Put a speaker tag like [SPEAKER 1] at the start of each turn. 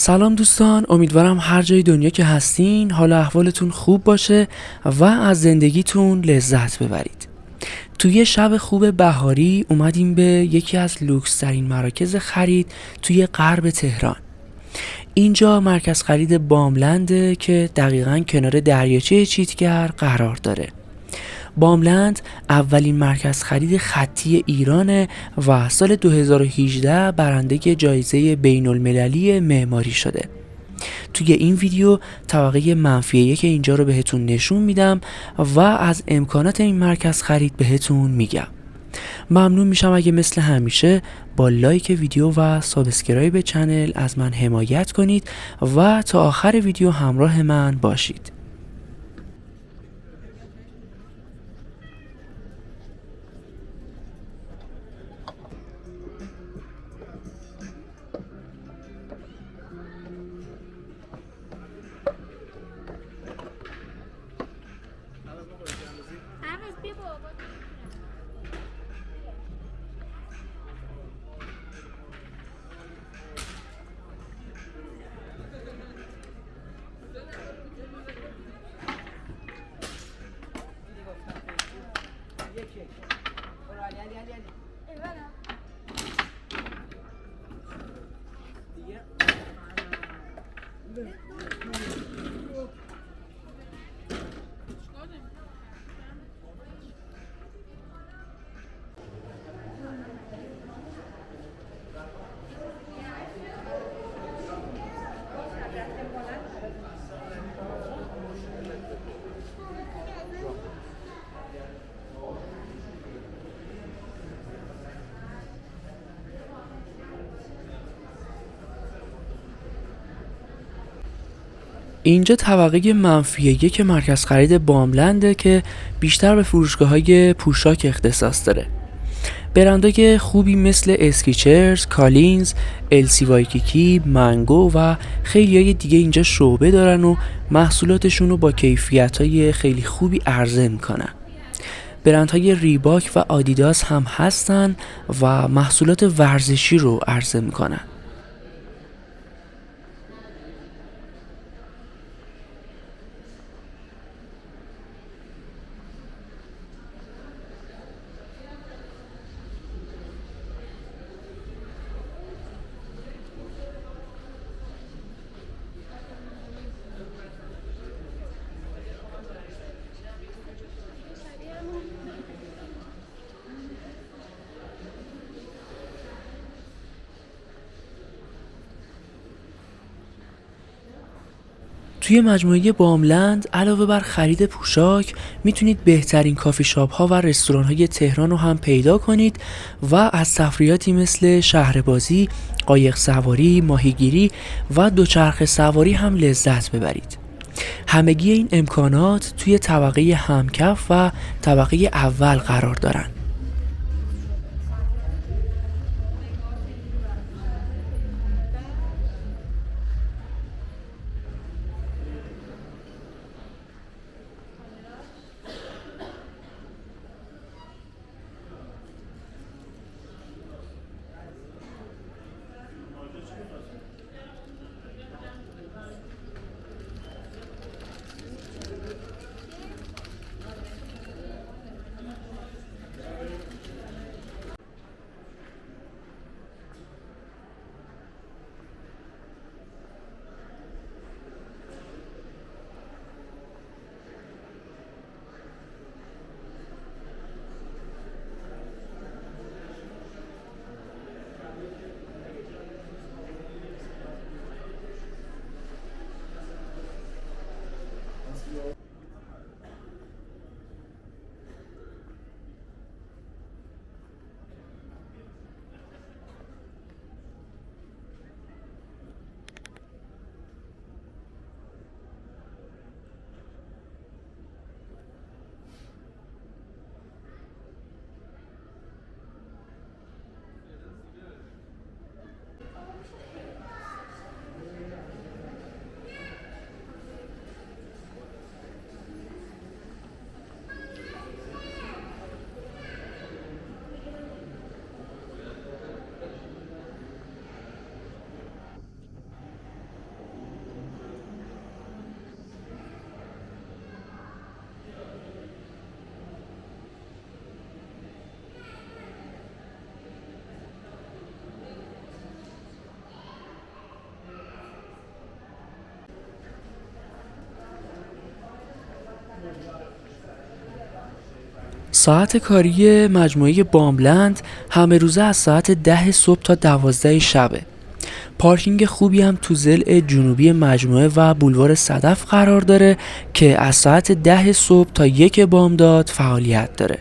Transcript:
[SPEAKER 1] سلام دوستان، امیدوارم هر جای دنیا که هستین حال احوالتون خوب باشه و از زندگیتون لذت ببرید. توی شب خوب بهاری اومدیم به یکی از لوکس ترین مراکز خرید توی غرب تهران. اینجا مرکز خرید باملنده که دقیقاً کنار دریاچه چیتگر قرار داره. باملند اولین مرکز خرید خطی ایرانه و سال 2018 برنده جایزه بین المللی معماری شده. توی این ویدیو طبقه منفی که اینجا رو بهتون نشون میدم و از امکانات این مرکز خرید بهتون میگم. ممنون میشم اگه مثل همیشه با لایک ویدیو و سابسکرایب چنل از من حمایت کنید و تا آخر ویدیو همراه من باشید. اینجا طبقه منفی یک مرکز خرید باملنده که بیشتر به فروشگاه‌های پوشاک اختصاص داره. برندهای خوبی مثل اسکیچرز، کالینز، السی وایکیکی، منگو و خیلی های دیگه اینجا شعبه دارن و محصولاتشون رو با کیفیت‌های خیلی خوبی عرضه میکنن. برندهای ریباک و آدیداس هم هستن و محصولات ورزشی رو عرضه میکنن. توی مجموعه باملند علاوه بر خرید پوشاک میتونید بهترین کافی شاپ ها و رستوران های تهران رو هم پیدا کنید و از تفریحاتی مثل شهربازی، قایق سواری، ماهیگیری و دوچرخه سواری هم لذت ببرید. همگی این امکانات توی طبقه همکف و طبقه اول قرار دارن. ساعت کاری مجموعه باملند همه روزه از ساعت 10 صبح تا 12 شبه. پارکینگ خوبی هم تو ضلع جنوبی مجموعه و بولوار صدف قرار داره که از ساعت 10 صبح تا 1 بامداد فعالیت داره.